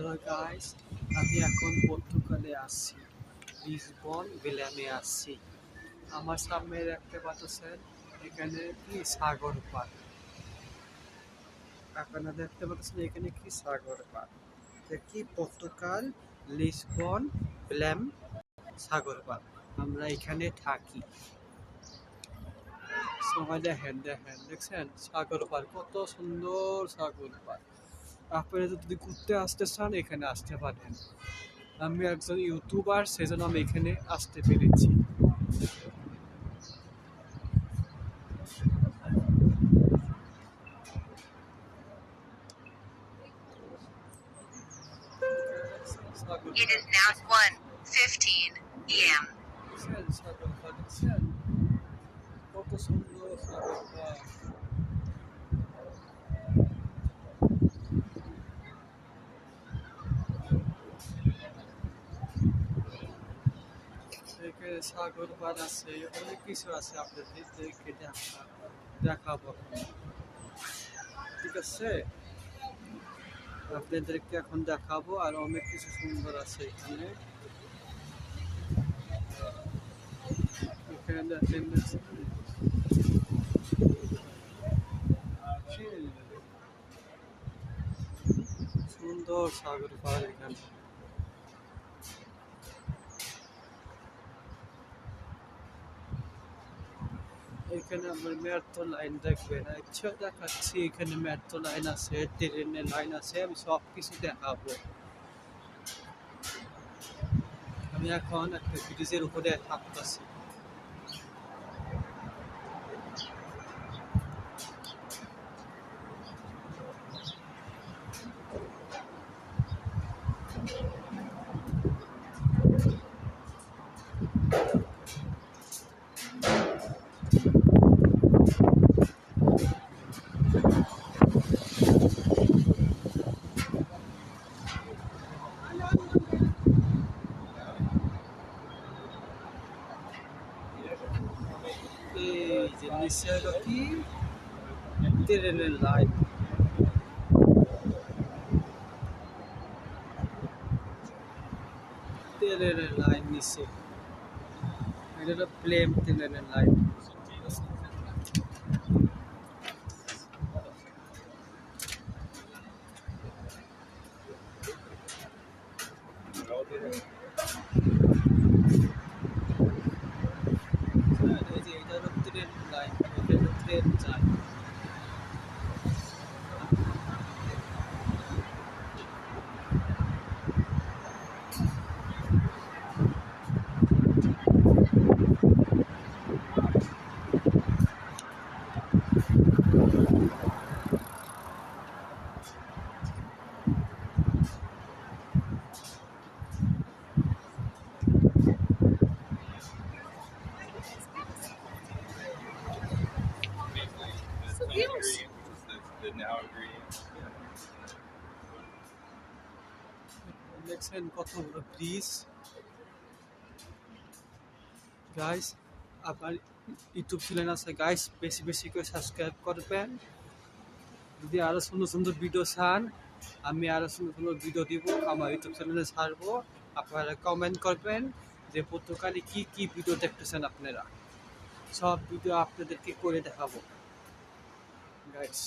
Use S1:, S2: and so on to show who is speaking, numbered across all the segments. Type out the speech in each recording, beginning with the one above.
S1: Hello guys, আমি এখন পর্তুগালে আসছি, লিসবন ভিলামে আসছি। আমার সামনে দেখতে পাচ্ছেন এখানে কি সাগর পাড়। আপনারা দেখতে পাচ্ছেন এখানে কি সাগর পাড়, যে কি পর্তুগাল লিসবন ভিলাম সাগর পাড়। আমরা এখানে থাকি। সবাই দেখেন দেখেন দেখছেন সাগর পাড়, কত সুন্দর সাগর পাড়। আপনারা যদি ঘুরতে আসতে চান এখানে আসতে পারেন। আমি একজন ইউটিউবার, সেজন্য আমি এখানে আসতে পেরেছি।
S2: It is now 1:15 p.m.
S1: কত সুন্দর সাগর পাড়। এখানে সাগর পাড় আছে, অনেক কিছু আছে আপনাদেরকে দেখাবো। ঠিক আছে, আপনাদেরকে এখন দেখাবো, আর অনেক কিছু সুন্দর আছে এখানে। এখানে দেখেন সুন্দর সাগর পাড় এখানে। এখানে আমরা মেট্রো লাইন দেখবেন, ইচ্ছা দেখাচ্ছি। এখানে মেট্রো লাইন আছে, ট্রেনের লাইন আছে, আমি সব কিছু দেখাবো। আমি এখন একটা ব্রিজের উপরে থাকতেছি। এই যে নিচে হলো কি ট্রেনের লাইন। ট্রেনের লাইন নিচে, এটা হলো প্লেন ট্রেনের লাইন। এই যে এটা হলো ট্রেন লাইন, এটা হলো ট্রেন যায়। দেখছেন কত বড় ব্রিজ। গাইস, আপনার ইউটিউব চ্যানেল আছে গাইস, বেশি বেশি করে সাবস্ক্রাইব করবেন। যদি আরো সুন্দর সুন্দর ভিডিও চান, আমি আরো সুন্দর সুন্দর ভিডিও দিব, আমার ইউটিউব চ্যানেলে ছাড়বো। আপনারা কমেন্ট করবেন যে পর্তুগালে কি কি ভিডিও দেখতেছেন আপনারা, সব ভিডিও আপনাদেরকে করে দেখাবো গাইস।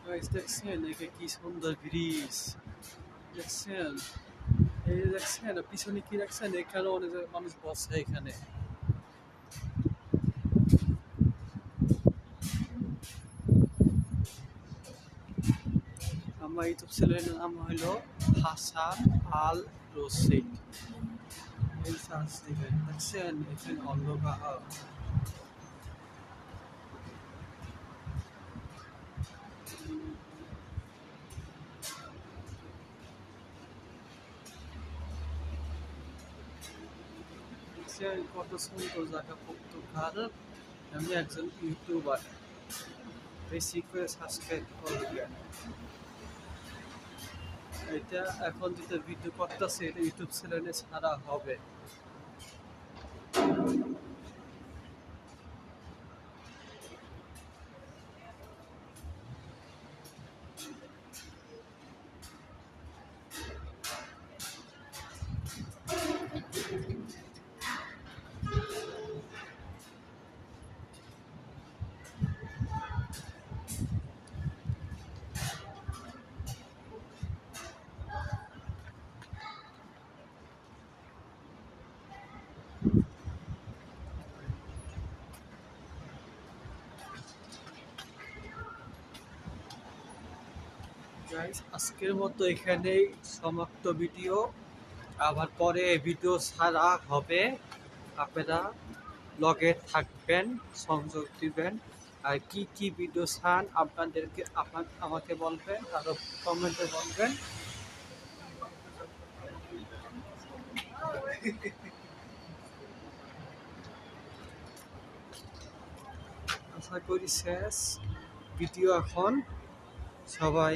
S1: গাইস দেখছেন একে কি সুন্দর ব্রিজ, দেখছেন? এই যে দেখছেন পিছনে কি দেখছেন, এখানে অনেক মানুষ বসে এখানে। আমার ইউটিউব চ্যানেলের নাম হলো হাসান আল রশিদ। এই সার্চ দিবেন, দেখছেন এখানে অন্ধকার। দেখছেন কত সুন্দর জায়গা পর্তুগাল। আমি একজন ইউটিউবার, বেশি করে সাবস্ক্রাইব করবেন। এটা এখন যেটা ভিডিও করতেছে এটা ইউটিউব চ্যানেলে ছাড়া হবে। গাইস আজকের মতো এখানেই সমাপ্ত ভিডিও। আবার পরে ভিডিও ছাড়া হবে, আপনারা লগে থাকবেন, সংযোগ দিবেন। আর কি কি ভিডিও চান আপনাদেরকে আমাকে বলবেন, আরো কমেন্টে বলবেন। আশা করি শেষ ভিডিও এখন। সবাই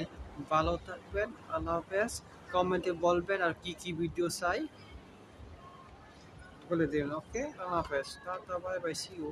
S1: ভালো থাকবেন, আল্লাহ হাফেজ। কমেন্টে বলবেন আর কি কি ভিডিও চাই বলে দিন। ওকে, আল্লাহ হাফেজ, tata, bye bye, see you.